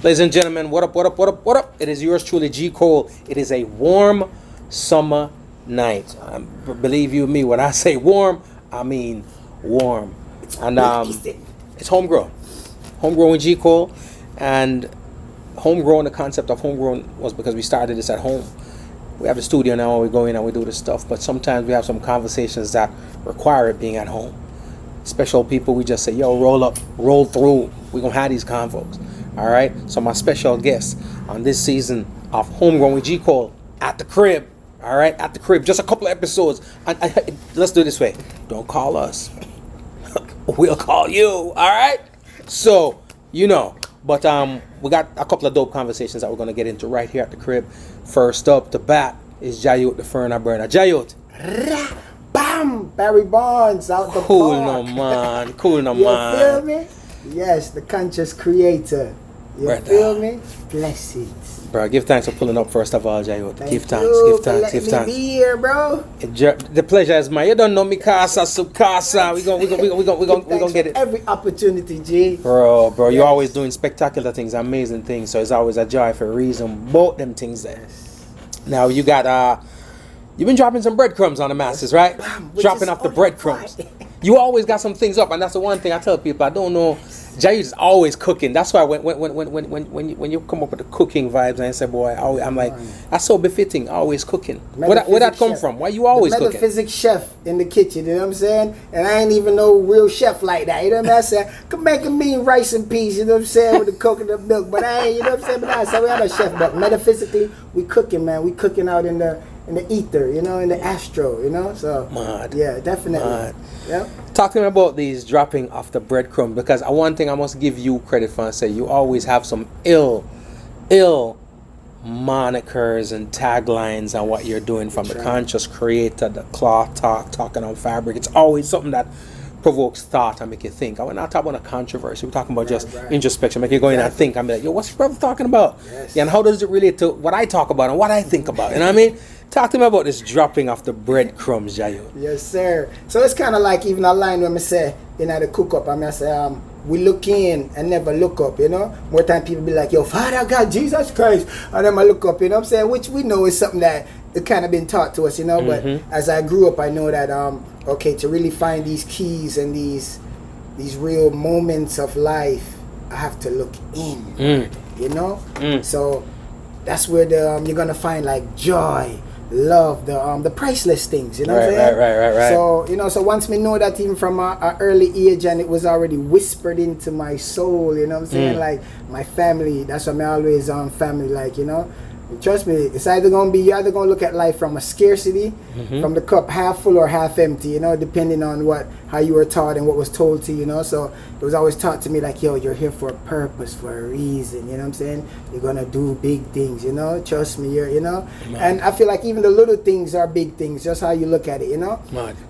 Ladies and gentlemen, what up, what up, what up, what up? It is yours truly, G. Cole. It is a warm summer night. Believe you me, when I say warm, I mean warm. And it's homegrown. Homegrown with G. Cole. And homegrown, the concept of homegrown was because we started this at home. We have the studio now, we go in and we do this stuff, but sometimes we have some conversations that require it being at home. Special people, we just say, yo, roll up, roll through. We're going to have these convos. All right, so my special guest on this season of Homegrown with G. Cole at the crib. All right, at the crib, just a couple of episodes. Let's do it this way. Don't call us. We'll call you. All right. So you know, but we got a couple of dope conversations that we're gonna get into right here at the crib. First up, the bat is Jahyut The Furna Burna. Jahyut. Bam! Barry Bonds out the Cool park. no man. Cool no You man. feel me? Yes, the conscious creator. You Right feel now. me? Blessings. Bro, give thanks for pulling up first of all, Jahyut. Thank Give thanks, you give thanks, for give letting me thanks. be here, bro. The pleasure is mine. You don't know me, casa, subcasa. We gonna get it. Every opportunity, G. Bro, you're Yes. always doing spectacular things, amazing things. So it's always a joy for a reason. Both them things there. Now you got you've been dropping some breadcrumbs on the masses, right? Which Dropping is off the on breadcrumbs. Friday. You always got some things up, and that's the one thing I tell people. I don't know. Jahyut is always cooking. That's why when you come up with the cooking vibes, and I say, boy, I'm like, that's so befitting. Always cooking. Where that come chef. from? Why you always the cooking? metaphysics chef in the kitchen, you know what I'm saying? And I ain't even no real chef like that, you know what I'm saying? Could make a mean rice and peas, you know what I'm saying, with the coconut milk, but I ain't, you know what I'm saying? But I said we have a chef, but metaphysically, we cooking, man. We cooking out in the ether, you know, in the astro, you know? So, Mad. yeah, definitely. Mad. Yeah. Talk to me about these dropping off the breadcrumb, because one thing I must give you credit for and say you always have some ill monikers and taglines on what you're doing, from the conscious creator, the cloth talking on fabric. It's always something that provokes thought and make you think. We're not talking about a controversy. We're talking about just introspection, make you go in and think. I'm like, yo, what's your brother talking about? Yes. Yeah, and how does it relate to what I talk about and what I think about? You know what I mean? Talk to me about this dropping off the breadcrumbs, Jahyut. Yes, sir. So it's kind of like even a line when I say, you know, the cook up, I say, we look in and never look up, you know. More time people be like, yo, Father God, Jesus Christ. And then I look up, you know what I'm saying? Which we know is something that it kind of been taught to us, you know. But as I grew up, I know that, okay, to really find these keys and these real moments of life, I have to look in, you know. So that's where you're going to find like joy, love, the priceless things, you know what I'm saying? Right. So, you know, so once me know that even from an early age, and it was already whispered into my soul, you know what I'm saying? Like my family, that's why I always on family, like, you know. Trust me, it's either gonna be, you're either gonna look at life from a scarcity, from the cup half full or half empty, you know, depending on how you were taught and what was told to you, you know. So it was always taught to me like, yo, you're here for a purpose, for a reason, you know what I'm saying? You're gonna do big things, you know. Trust me, you know. And I feel like even the little things are big things, just how you look at it, you know.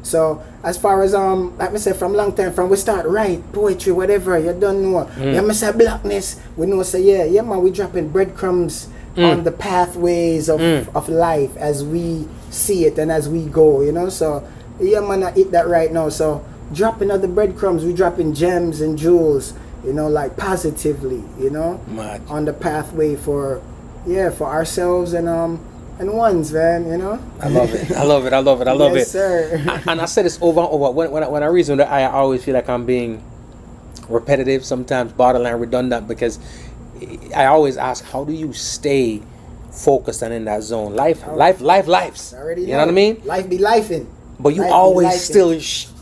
So as far as like I said, from long time, from we start write poetry, whatever, you don't know. Yeah, I say blackness, we know say yeah man, we dropping breadcrumbs on the pathways of life as we see it and as we go, you know. So yeah man, I eat that right now. So dropping other breadcrumbs, we dropping gems and jewels, you know, like positively, you know, on the pathway for ourselves and ones, man, you know. I love it. I love it. Yes, sir. And I said this over and over. When I reason that, I always feel like I'm being repetitive, sometimes borderline redundant, because I always ask, how do you stay focused and in that zone? Lives. Already you know what I mean? Life be lifing. But you life always still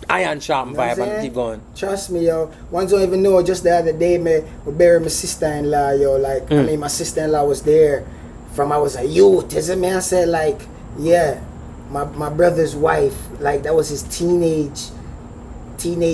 iron sharp vibe and keep going. Trust me, yo. Ones don't even know. Just the other day, we buried my sister-in-law, yo. Like, I mean, my sister-in-law was there from I was a youth. You see me? I said, like, yeah, my brother's wife, like, that was his teenage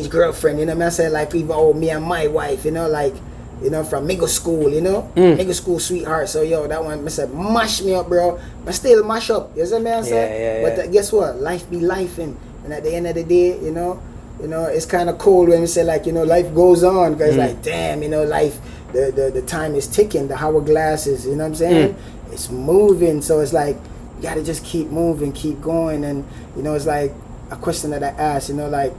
girlfriend. You know what I mean? I said, like, even me and my wife, you know, like, you know, from middle school, you know, middle school sweetheart. So yo, that one, I said, mash me up, bro. But still mash up. You see what I'm saying? But guess what? Life be lifing, and at the end of the day, you know, it's kind of cold when we say like, you know, life goes on, because like, damn, you know, life, the time is ticking, the hourglass is, you know what I'm saying? It's moving, so it's like you gotta just keep moving, keep going, and you know, it's like a question that I asked, you know, like,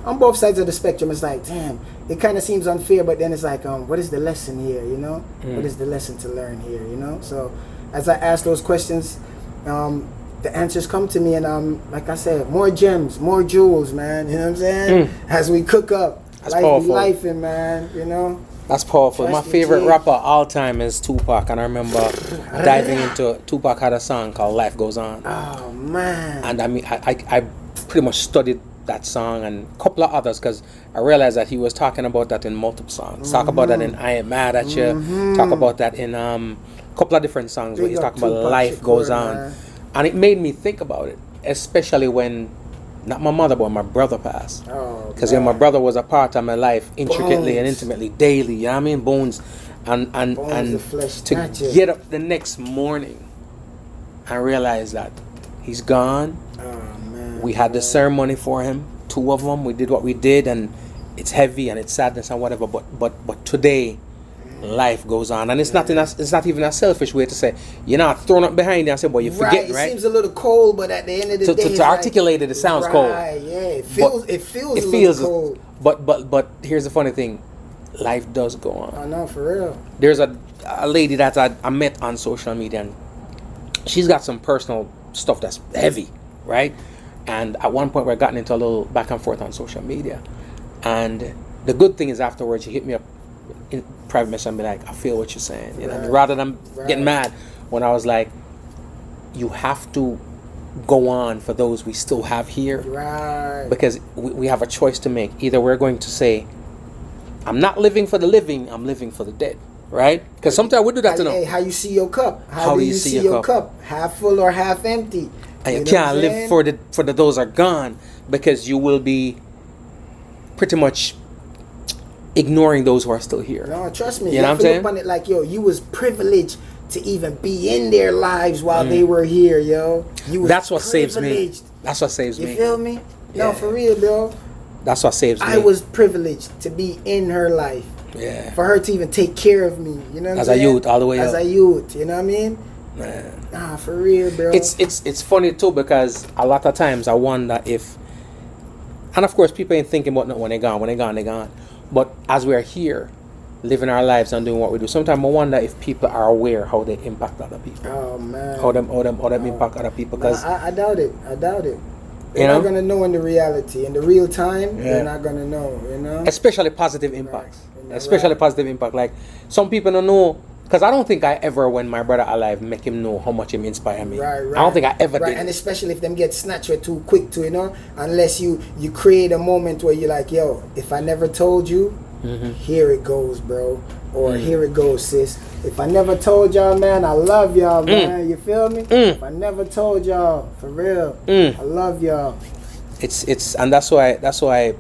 on both sides of the spectrum, it's like, damn, it kind of seems unfair, but then it's like, what is the lesson here, you know? What is the lesson to learn here, you know? So as I ask those questions, the answers come to me, and like I said, more gems, more jewels, man, you know what I'm saying? As we cook up, that's powerful. Life, man, you know? That's powerful. My favorite rapper all time is Tupac, and I remember diving into Tupac had a song called "Life Goes On." Oh man! And I mean, I pretty much studied that song and a couple of others because I realized that he was talking about that in multiple songs. Talk about that in "I Ain't Mad at You." Talk about that in a couple of different songs where he's talking about life goes on, and it made me think about it, especially when. Not my mother, but my brother passed. Because my brother was a part of my life intricately and intimately, daily. You know what I mean? Bones. And to get up the next morning and realize that he's gone. We had the ceremony for him, 2 of them. We did what we did, and it's heavy and it's sadness and whatever. But today, life goes on, and it's not even a selfish way to say you're not throwing up behind you and say, "Well, you forget." Right? It seems a little cold, but at the end of the day, to articulate it sounds cold. Yeah, it feels cold. But here's the funny thing, life does go on. I know, for real. There's a lady that I met on social media, and she's got some personal stuff that's heavy, right? And at one point, we're gotten into a little back and forth on social media, and the good thing is afterwards, she hit me up in private message and be like, I feel what you're saying, you know, rather than getting mad when I was like, you have to go on for those we still have here, because we have a choice to make. Either we're going to say, I'm not living for the living, I'm living for the dead, right? Because sometimes we do that to them. Hey, how you see your cup? How do you see your cup? Half full or half empty? And you can't live for the those are gone, because you will be pretty much ignoring those who are still here. No, trust me. You know what I'm saying? Look on it like, yo, you was privileged to even be in their lives while they were here, yo. That's what saves me. That's what saves me. You feel me? Yeah. No, for real, bro. That's what saves me. I was privileged to be in her life. Yeah. For her to even take care of me, you know what I'm saying? As a youth, all the way up. As a youth, you know what I mean? Man. Nah, for real, bro. It's funny too, because a lot of times I wonder if, and of course people ain't thinking about it when they're gone. But as we're here, living our lives and doing what we do, sometimes I wonder if people are aware how they impact other people. Oh man. How them impact other people. Because I doubt it. They're not gonna know in the reality, in the real time. They're not gonna know. You know. Especially positive impacts. Right. Positive impact. Like some people don't know. Because I don't think I ever, when my brother alive, make him know how much him inspire me. Right. I don't think I ever did. And especially if them get snatched too quick to, you know, unless you create a moment where you're like, yo, if I never told you, here it goes, bro. Or here it goes, sis. If I never told y'all, man, I love y'all, man. You feel me? If I never told y'all, for real, I love y'all. It's and that's why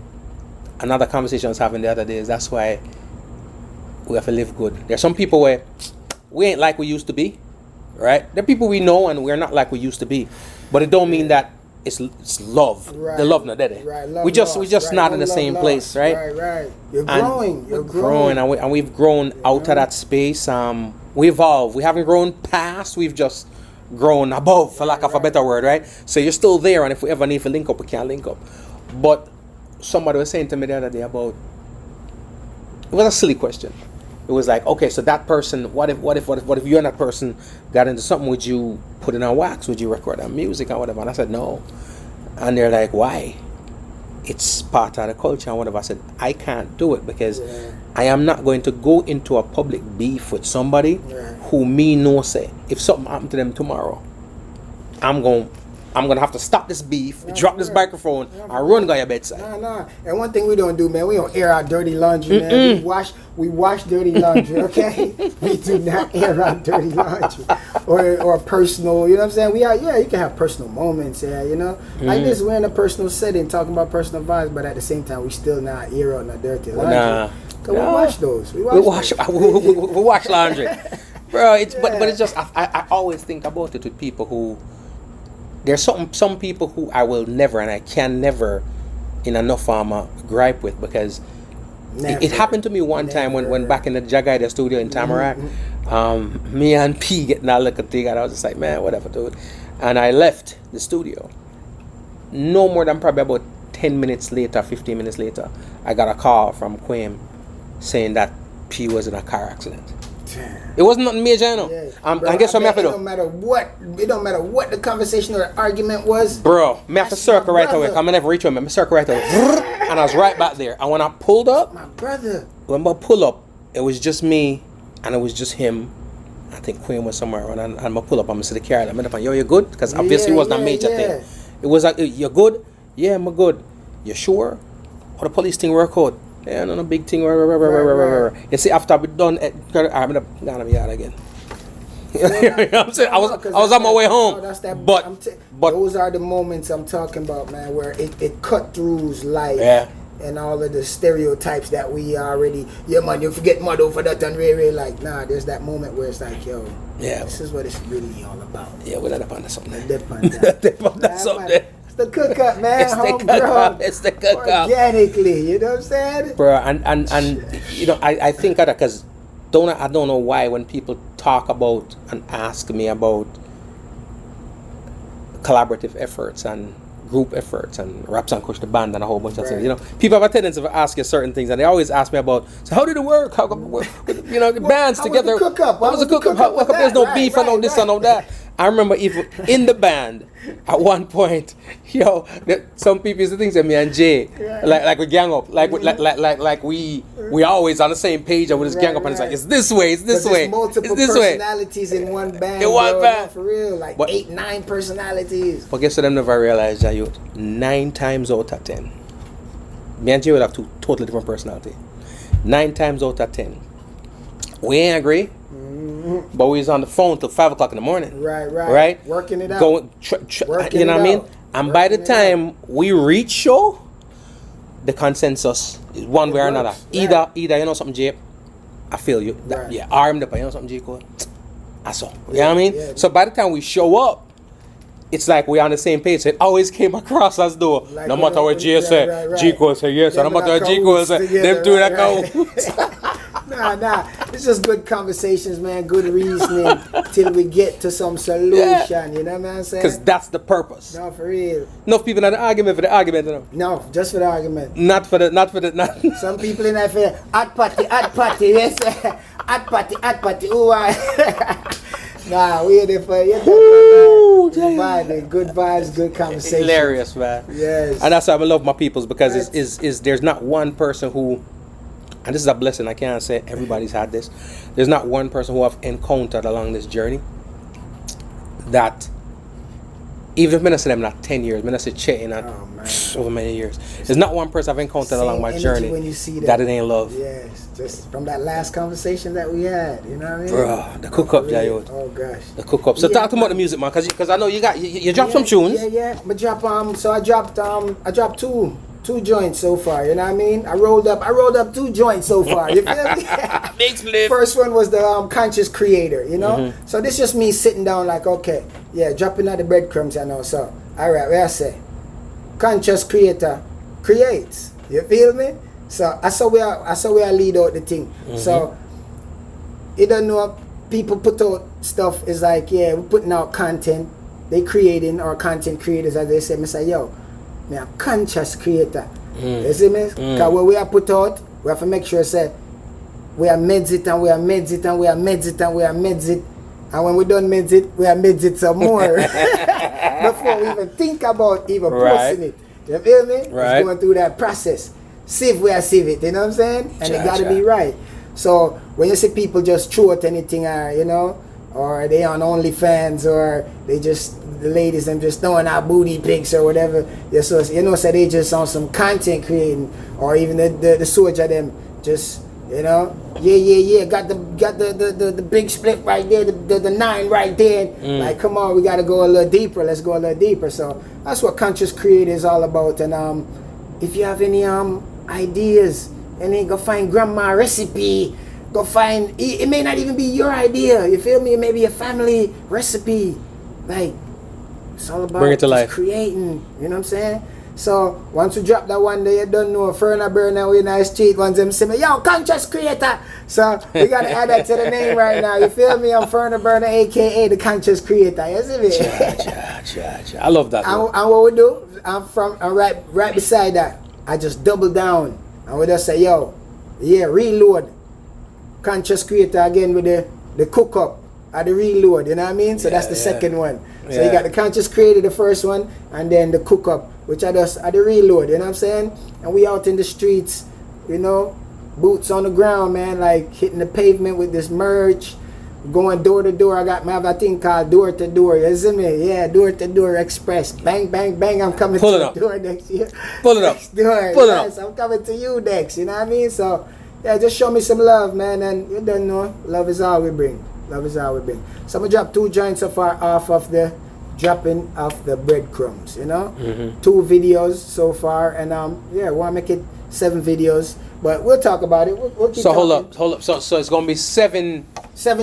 another conversation I was having the other day is that's why we have to live good. There's some people where we ain't like we used to be, right? There are people we know and we're not like we used to be, but it don't mean that it's love. Right. The love not there. Right. Love we just not in the same place, right? Right. You're growing, and we've grown out of that space. We evolve. We haven't grown past. We've just grown above, for lack of a better word, right? So you're still there, and if we ever need to link up, we can't link up. But somebody was saying to me the other day about, it was a silly question. It was like, okay, so that person, what if you and that person got into something, would you put it on wax? Would you record on music or whatever? And I said, no. And they're like, why? It's part of the culture and whatever. I said, I can't do it because I am not going to go into a public beef with somebody who me know say, if something happened to them tomorrow, I'm going to have to stop this beef, drop this microphone, and run to your bedside. Nah. And one thing we don't do, man, we don't air our dirty laundry, man. We wash dirty laundry, okay? We do not air our dirty laundry or personal. You know what I'm saying? You can have personal moments, you know. Like this, we're in a personal setting, talking about personal vibes, but at the same time, we still not air out no dirty laundry. Cause we wash those. We wash laundry, bro. But it's just I always think about it with people who. There's some people who I will never and I can never in enough gripe with, because it happened to me one time when back in the Jahyut studio in Tamarack, me and P getting that little thing, and I was just like, man, whatever, dude. And I left the studio. No more than probably about 10 minutes later, 15 minutes later, I got a call from Quim saying that P was in a car accident. It wasn't nothing major, you know. Yeah. And Bro, guess what I have to do? It don't matter what the conversation or the argument was. Bro, me have to circle right away. I'm never reach him. I circle right away. And I was right back there. And when I pulled up, My brother. when I pull up, it was just me and it was just him. I think Queen was somewhere around. And I'm going to pull up. I'm going to see the car. I'm going to yo, you good? Because obviously it wasn't a major thing. It was like, you're good? Yeah, I'm good. You sure? Or the police thing work out? Yeah, no big thing. Right. You see, after we done, I'm gonna be out again. You know what I'm saying? I was on my way home. But those are the moments I'm talking about, man, where it cut through life. Yeah. And all of the stereotypes that we already, yeah, man, you forget mud over that and really like, nah, there's that moment where it's like, yo, yeah, this is what it's really all about. Yeah, we're not up on something. That's something. It's the cook-up, man. It's the cook-up. Organically, you know what I'm saying? Bro, and you know, I think of that because I don't know why when people talk about and ask me about collaborative efforts and group efforts and Raps and Kush the band and a whole bunch of things. You know, people have a tendency to ask you certain things and they always ask me about, so how did it work? How you know, the bands together. How was the cook-up? How come there's no beef and all this and all that? I remember even in the band at one point, yo, some people used to think that me and Jay, like we gang up, like we always on the same page and we just gang up and it's like it's this way, it's this way, multiple it's this personalities in one band. In one band, for real, like 8-9 personalities. But guess what? I never realized, Jahyut, 9 times out of 10, me and Jay would have 2 totally different personality. 9 times out of 10, we ain't agree. But we was on the phone till 5 o'clock in the morning. Right. Working it out. Going, you know what I mean? And by the time we reach show, the consensus is one way or another. Either you know something, Jay, I feel you. Yeah, armed up, you know something, Jay, cool. I saw. You know what I mean? Yeah. So by the time we show up, it's like we're on the same page. So it always came across as though like, no matter what Jay said, G-Cole said yes, and no matter what G-Cole said, them two that go. Nah. It's just good conversations, man. Good reasoning till we get to some solution. You know what I'm saying? Because that's the purpose. No, for real. Enough people in the argument for the argument, you know? No, just for the argument. Not for the. Some people in there for at party, yes. At party. Nah, we're there for you. Good vibes, good conversation. Hilarious, man. Yes. And that's why I love my peoples because is there's not one person who. And this is a blessing. I can't say everybody's had this. There's not one person who I've encountered along this journey that, even if I say them not 10 years, I say chatting over many years. There's not one person I've encountered along my journey when you see that it ain't love. Yes, just from that last conversation that we had. You know what I mean? Bro, the cook-up, Jahyut. Oh gosh. The cook-up. So talk about the music, man, because I know you dropped some tunes. Yeah. But I dropped two joints so far, you know what I mean? I rolled up 2 joints so far, you feel me? Big split. First one was the Conscious Creator, you know? Mm-hmm. So this just me sitting down like, okay, dropping out the breadcrumbs, you know, so, alright, where I say? Conscious Creator creates, you feel me? So, I saw where I lead out the thing. Mm-hmm. So, you don't know, people put out stuff, is like, we're putting out content, they creating, or content creators, as they say, me say, yo, me a conscious creator. You see me? Because when we are put out, we have to make sure say we are meds it and we are meds it and we are meds it and we are meds it. And when we done meds it, we are meds it some more. Before we even think about even posting it. You feel me? Right. It's going through that process. Sieve where I sieve it, you know what I'm saying? And it gotta be right. So when you see people just throw out anything, you know, or they on OnlyFans, or they just, the ladies them just throwing out booty pics or whatever. Yeah, so you know, so they just on some content creating, or even the soldier them just, you know, got the big split right there, the 9 right there. Like, come on, we gotta go a little deeper. Let's go a little deeper. So that's what conscious creator is all about. And if you have any ideas, and then go find grandma recipe. Go find, it may not even be your idea, you feel me? It may be a family recipe. Like, it's all about bring it to life. Creating, you know what I'm saying? So, once we drop that one day, you don't know, Furna Burna, we in the street, once them say, yo, conscious creator. So, we got to add that to the name right now, you feel me? I'm Furna Burna, a.k.a. the conscious creator, you see me? I love that. And what we do, I'm right beside that. I just double down and we just say, yo, yeah, reload. Conscious creator again with the cook up at the reload, you know what I mean? So that's the second one. So you got the conscious creator, the first one, and then the cook up, which are just at the reload, you know what I'm saying? And we out in the streets, you know, boots on the ground, man, like hitting the pavement with this merch, going door to door. I have a thing called door to door, you see me? Yeah, door to door express. Bang, bang, bang, I'm coming to the door next year. Pull it up. Pull it up. I'm coming to you next, you know what I mean? So, yeah, just show me some love, man, and you don't know, love is all we bring. Love is all we bring. So I'm gonna drop 2 joints so far off of the dropping off the breadcrumbs, you know? 2 videos so far, and yeah, wanna make it 7 videos, but we'll talk about it. We'll keep so talking. hold up. So it's gonna be 7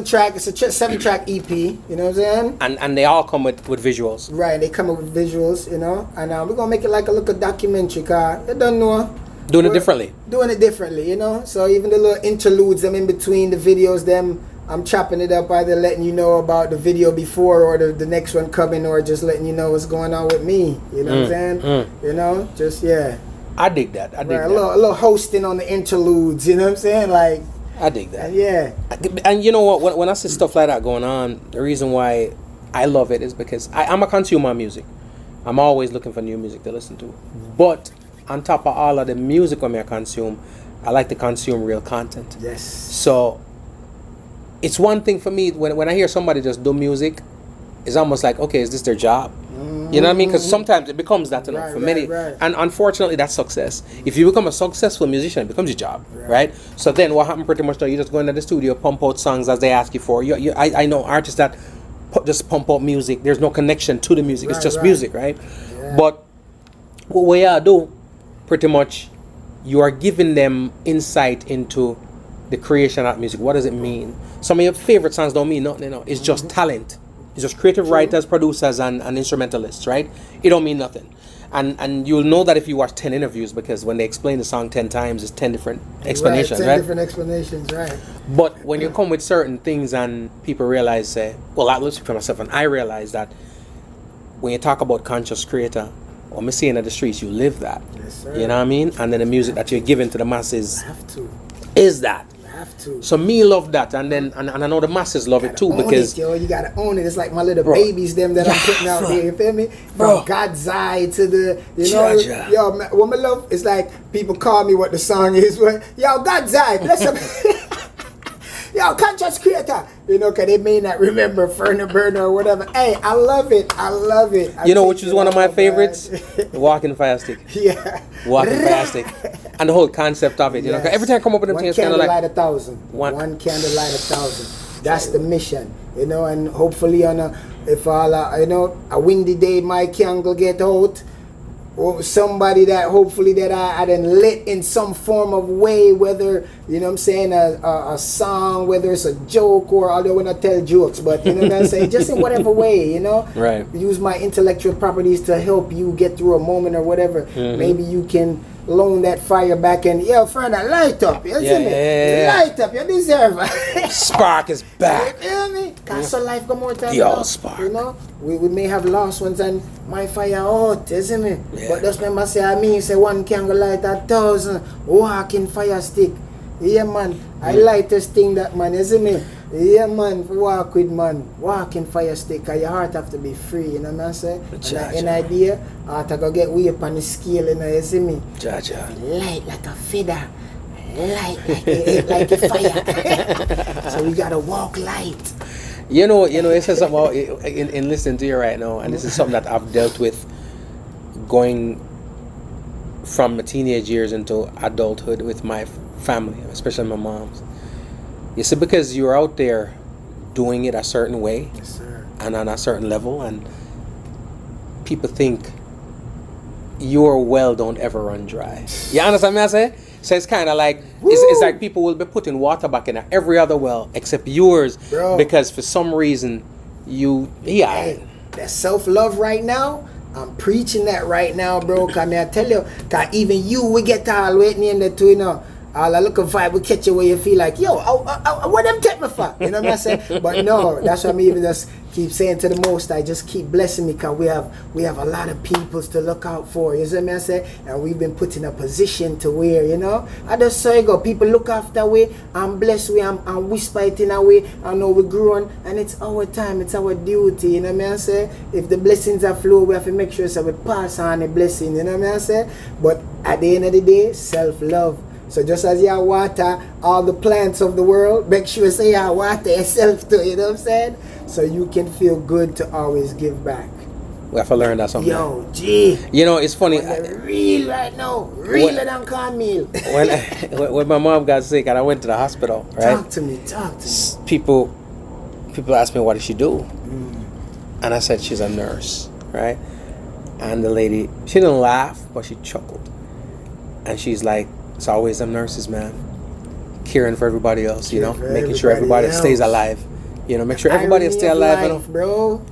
track. It's a 7-track EP. You know what I'm saying? And they all come with visuals. Right, they come with visuals. You know, and we're gonna make it like a little documentary. Cause you don't know. Doing it differently. Doing it differently. You know, so even the little interludes, them in between the videos, them I'm chopping it up, either letting you know about the video before or the next one coming, or just letting you know what's going on with me. You know what I'm saying? You know, just yeah. I dig that. I dig that. A little hosting on the interludes. You know what I'm saying? Like. I dig that. Yeah. And you know what? When I see stuff like that going on, the reason why I love it is because I'm a consumer of music. I'm always looking for new music to listen to. But on top of all of the music I consume, I like to consume real content. Yes. So it's one thing for me when I hear somebody just do music, it's almost like, okay, is this their job? You know what I mean? Because sometimes it becomes that enough for many. Right. And unfortunately, that's success. If you become a successful musician, it becomes your job, right? So then what happened pretty much though, you just go into the studio, pump out songs as they ask you for. I know artists that just pump out music. There's no connection to the music. It's just music, right? Yeah. But what we do, pretty much, you are giving them insight into the creation of music. What does it mean? Some of your favorite songs don't mean nothing, you know. It's just talent. It's just creative writers, producers, and instrumentalists, right? It don't mean nothing. And you'll know that if you watch 10 interviews, because when they explain the song 10 times, it's 10 different explanations, right? 10 different explanations, right. But when you come with certain things and people realize, say, well, I'll speak for myself, and I realize that when you talk about conscious creator, or me seeing at the streets, you live that. Yes, sir. You know what I mean? And then the music that you're giving to the masses is that. To. So me love that, and I know the masses love it too, because you gotta own it. It's like my little babies, them that I'm putting out there. You feel me? From God's Eye to the, you know, yo, what my love is like. People call me what the song is. Yo, God's Eye, bless him. Yo, conscious creator. You know, cause they may not remember Furna Burna or whatever. Hey, I love it. You know which is one of my favorites? Walking Fire Stick. Yeah. Walking Fire Stick. And the whole concept of it, you know, every time I come up with them things, kind of like one candle light 1,000. One candle light 1,000. That's the mission, you know. And hopefully, if all you know, a windy day, my candle get out, or somebody that hopefully that I then lit in some form of way, whether you know what I'm saying, a song, whether it's a joke, or although when I tell jokes, but you know what I'm saying, just in whatever way, you know. Right. Use my intellectual properties to help you get through a moment or whatever. Maybe you can loan that fire back and Furna, light up, you see me? Light up, you deserve it. Spark is back. You feel me? Cause so life go more time. Yo, spark. You know, we may have lost ones and my fire out, you see me? Yeah. But just remember say one candle light 1,000, walking fire stick. Yeah man, I light this thing that man, you see me? Yeah man, walk with man, walking fire stick, cause your heart have to be free, you know what I'm saying? An idea, heart go get way up on the scale, you know, you see me? Light like a feather, light like a fire. So we gotta walk light. You know, it says something about in listening to you right now, and this is something that I've dealt with going from my teenage years into adulthood with my family, especially my mom's. You see, because you're out there doing it a certain way, yes, sir, and on a certain level, and people think your well don't ever run dry. You understand me I say? So it's kind of like, it's like people will be putting water back in every other well except yours, bro, because for some reason hey, that self-love right now, I'm preaching that right now, bro. Cause I tell you, cause even you will get all waiting in the two, you know. all a little vibe will catch you where you feel like, yo, what them take me for? You know what I'm saying? But no, that's why I'm even just keep saying to the Most I just keep blessing me, because we have a lot of peoples to look out for. You see what I'm saying? And we've been put in a position to where, you know, I just say go, people look after we, I'm blessed we, I'm whisper it in a way. I know we're growing, and it's our time, it's our duty. You know what I'm saying? If the blessings are flow, we have to make sure so we pass on the blessing. You know what I'm saying? But at the end of the day, self-love. So just as you water all the plants of the world, make sure you say you water yourself too, you know what I'm saying? So you can feel good to always give back. We have to learn that something. Yo, G. You know, it's funny. Real right now. Realer than cornmeal. When my mom got sick and I went to the hospital, right? Talk to me. People asked me, what did she do? And I said, she's a nurse, right? And the lady, she didn't laugh, but she chuckled. And she's like, it's always them nurses, man. Caring for everybody else, you know? Making sure everybody stays alive. You know, make sure everybody stay alive. Life, bro.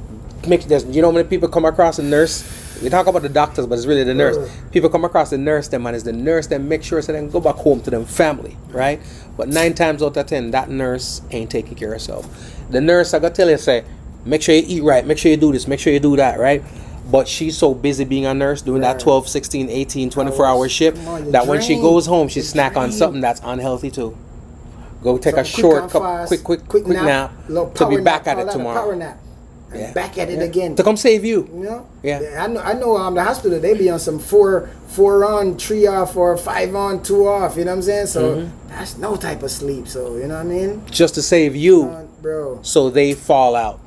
You know, when people come across a nurse, we talk about the doctors, but it's really the nurse. People come across the nurse, them, and it's the nurse that make sure so they can go back home to them family, right? But 9 times out of 10, that nurse ain't taking care of herself. The nurse, I gotta tell you, say, make sure you eat right, make sure you do this, make sure you do that, right? But she's so busy being a nurse, doing that 12, 16, 18, 24-hour shift, that when she goes home, she snack on something that's unhealthy too. Go take a short, quick nap to be back at it tomorrow. Power nap. And back at it again. To come save you. You know? Yeah. I know the hospital, they be on some 4 on, 3 off, or 5 on, 2 off, you know what I'm saying? So that's no type of sleep, so you know what I mean? Just to save you, bro. So they fall out.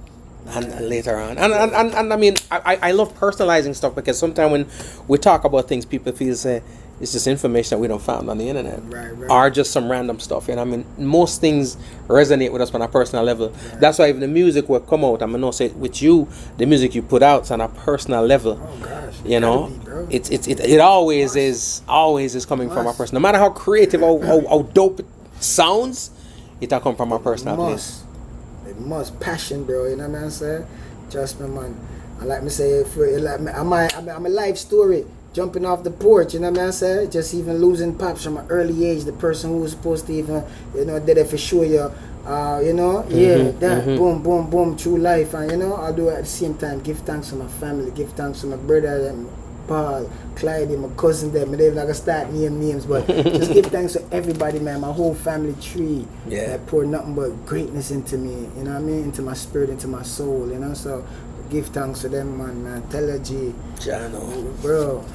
And later on, and I mean, I love personalizing stuff, because sometimes when we talk about things, people feel say it's just information that we don't find on the internet, right. Or just some random stuff. And I mean, most things resonate with us on a personal level. Right. That's why even the music will come out. I'm gonna say with you, the music you put out is on a personal level. Oh gosh, you know, it always is coming from a person. No matter how creative, how dope it sounds, it'll come from a personal place. It must passion, bro. You know what I'm saying? Just me, man. I like me say, I'm a life story. Jumping off the porch, you know what I'm saying? Just even losing pops from an early age. The person who was supposed to even, you know, did it for sure. You know, boom, boom, boom, true life, and you know, I'll do it at the same time. Give thanks to my family. Give thanks to my brother and Paul, Clyde, my cousin, them. They're not gonna start names, but just give thanks to everybody, man. My whole family tree. That poured nothing but greatness into me. You know what I mean? Into my spirit, into my soul. You know, so give thanks to them, man. Tell her G, bro.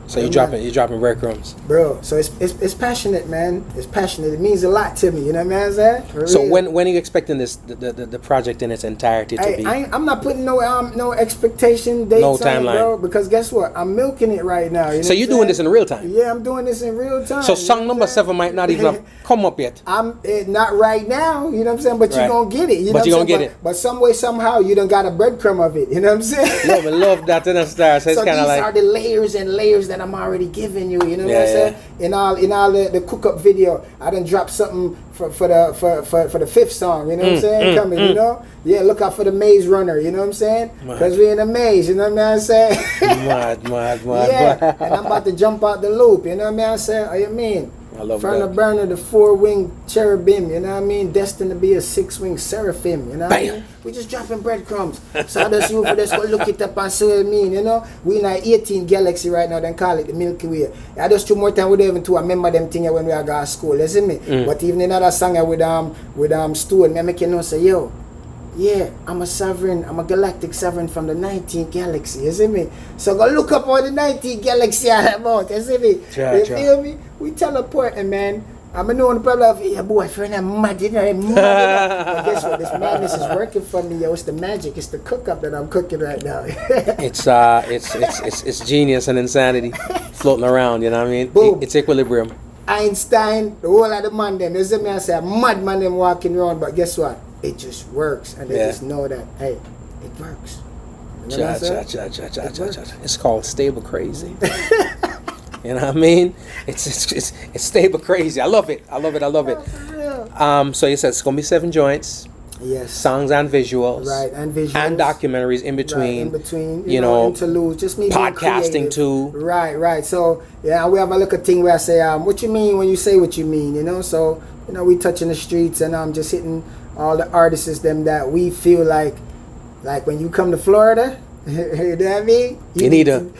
So you're dropping breadcrumbs, bro. So it's passionate, man. It's passionate. It means a lot to me. You know what I'm saying? So when are you expecting the project in its entirety to be? I'm not putting no expectation dates no on timeline, it, bro. Because guess what? I'm milking it right now. You know so you're doing this in real time? Yeah, I'm doing this in real time. So song number 7 might not even have come up yet. I'm not right now. You know what I'm saying? But you're gonna get it. You know but you're gonna get it. But some way, somehow, you done got a breadcrumb of it. You know what I'm saying? love that in the stars. So it's kind of like, these are the layers and layers that I'm already giving you know what I'm saying? In all the cook up video, I done dropped something for the 5th song, you know what I'm saying? Coming, you know? Yeah, look out for the maze runner, you know what I'm saying? Because we're in a maze, you know what I'm saying? mad. Yeah, and I'm about to jump out the loop, you know what I'm saying? What you mean? I love Furna Burna, the 4-winged cherubim, you know what I mean? Destined to be a 6-winged seraphim, you know what I mean? We just dropping breadcrumbs. So that's you for this, go look it up and see what I mean, you know? We in our 18 galaxy right now, then call it the Milky Way. I just 2 more time with even to remember them things when we are going to school, you see me? But even another song with Stone, I make you know, say, yo, yeah, I'm a sovereign, I'm a galactic sovereign from the 19th galaxy, you see me? So go look up all the 19th galaxy all about, you see me? You feel me? We teleporting, man. I'm knowing the problem of, yeah, boy, Furna mad, you know, But guess what? This madness is working for me, yo. It's the magic, it's the cook-up that I'm cooking right now. it's genius and insanity floating around, you know what I mean? Boom. It's equilibrium. Einstein, the whole of the man them, you see me, I say, a mad man them walking around, but guess what? It just works, and they just know that, hey, it works. You know It's called stable crazy. You know what I mean? It's stable crazy. I love it. For real. So you said it's gonna be 7 joints. Yes. Songs and visuals. Right, and visuals. And documentaries in between. Right, in between, you know, interludes. Just me being podcasting creative. too. Right. So, yeah, we have a little thing where I say, what you mean when you say what you mean, you know? So, you know, we touching the streets and I'm just hitting all the artists them that we feel like when you come to Florida, you know what I mean? You need to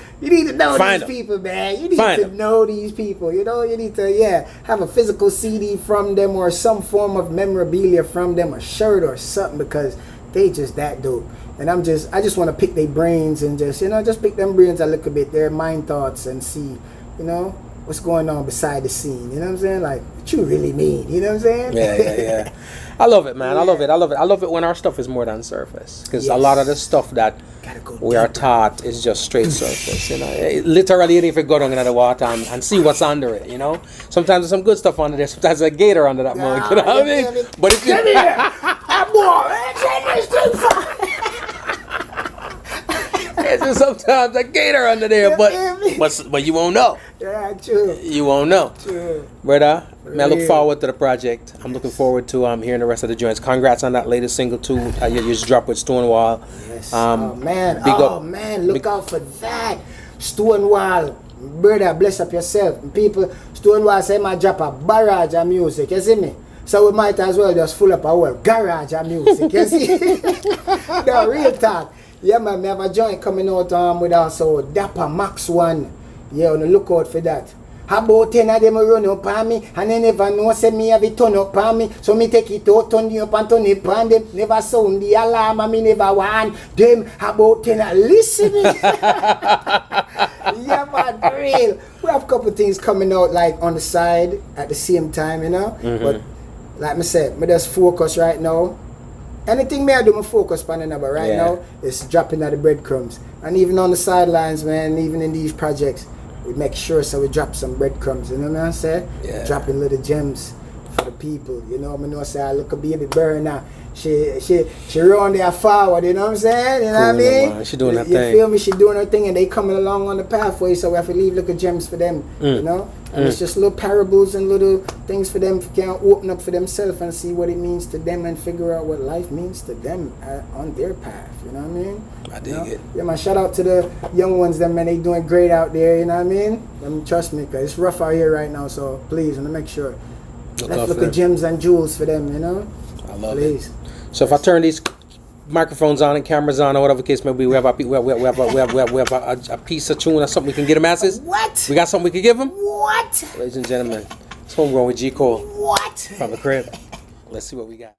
know these people, man. You need to know these people. You know, you need to, have a physical CD from them or some form of memorabilia from them, a shirt or something, because they just that dope. And I just want to pick their brains and just pick them brains a little bit, their mind thoughts, and see, you know, what's going on beside the scene. You know what I'm saying? Like, what you really mean? You know what I'm saying? Yeah. I love it, man. I love it when our stuff is more than surface, because a lot of the stuff that we are taught is just straight surface. You know, literally, if you go down into the water and see what's under it, you know. Sometimes there's some good stuff under there. Sometimes there's a gator under that mug. You know what I mean? But if you there's sometimes a gator under there, but you won't know. Yeah, true. You won't know. True. Brother, man, I look forward to the project. I'm looking forward to hearing the rest of the joints. Congrats on that latest single too. You just dropped with Stonewall. Yes. Man, look out for that. Stonewall. Brother, bless up yourself. People, Stonewall say my drop a barrage of music, you see me? So we might as well just full up a whole garage of music, you see? No, real talk. Yeah, man, we have a joint coming out with also Dapper Max 1. Yeah, on the lookout for that. How about 10 of them run up on me, and they never know say me have it turn up on me. So me take it out, turn it up and turn it on them. Never sound the alarm and me never want them. How about 10 of listening? Yeah, man, real. We have a couple things coming out like on the side at the same time, you know. Mm-hmm. But like I said, me just focus right now. Anything me I do, me focus on another right now is dropping at the breadcrumbs. And even on the sidelines, man, even in these projects, we make sure so we drop some breadcrumbs, you know what I'm saying? Yeah. Dropping little gems for the people, you know. I know say I look a baby Burna. She run there forward, you know what I'm saying? You know what I mean? Man. She doing her thing. You feel me? She doing her thing and they coming along on the pathway, so we have to leave little gems for them, you know? And it's just little parables and little things for them can open up for themselves and see what it means to them and figure out what life means to them on their path, you know what I mean? I dig it. Yeah, man, shout out to the young ones, them, man, they doing great out there, you know what I mean? Trust me, because it's rough out here right now, so please, and make sure. Let's look at gems and jewels for them, you know? I love it. So if I turn these microphones on and cameras on or whatever the case may be, we have a piece of tune or something we can get the masses? What? We got something we can give them? What? Ladies and gentlemen, it's Homegrown with G. Cole. What? From the crib. Let's see what we got.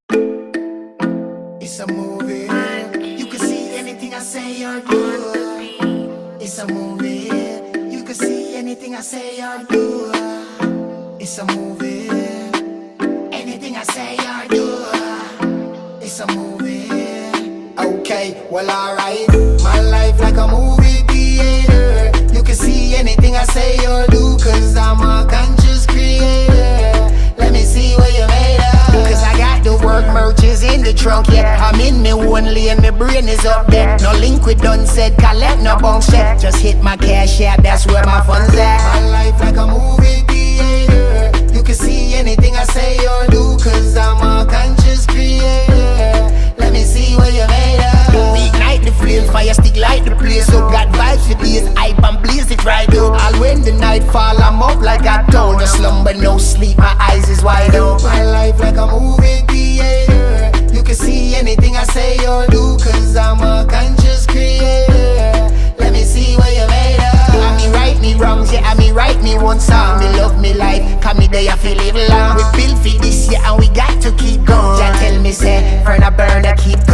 It's a movie. You can see anything I say or do. It's a movie. You can see anything I say or do. It's a movie. Anything I say or do. It's a movie. Okay, well alright. My life like a movie theater. You can see anything I say or do, cause I'm a conscious creator. Let me see what you made of. Cause I got the work merches in the trunk, yeah. I'm in me one lane, my brain is up there. No link with done said, collect no bunk shit. Just hit my cash app, that's where my funds at. My life like a movie theater. You can see anything I say or do, cause I'm a conscious creator. Let me see what you made of. Reignite the flame, fire stick light the place. So got vibes for days, hype and blaze it right up. All when the night fall, I'm up like I don't. No slumber, no sleep, my eyes is wide open. My life like a movie theater. You can see anything I say or do, cause I'm a conscious creator. Let me see what you made of. I mean right me wrongs, yeah, I mean right me one song. Me love me life, cause me there I feel live long. We built for this year and we got to keep going. Just tell me say, Furna Burna keep going.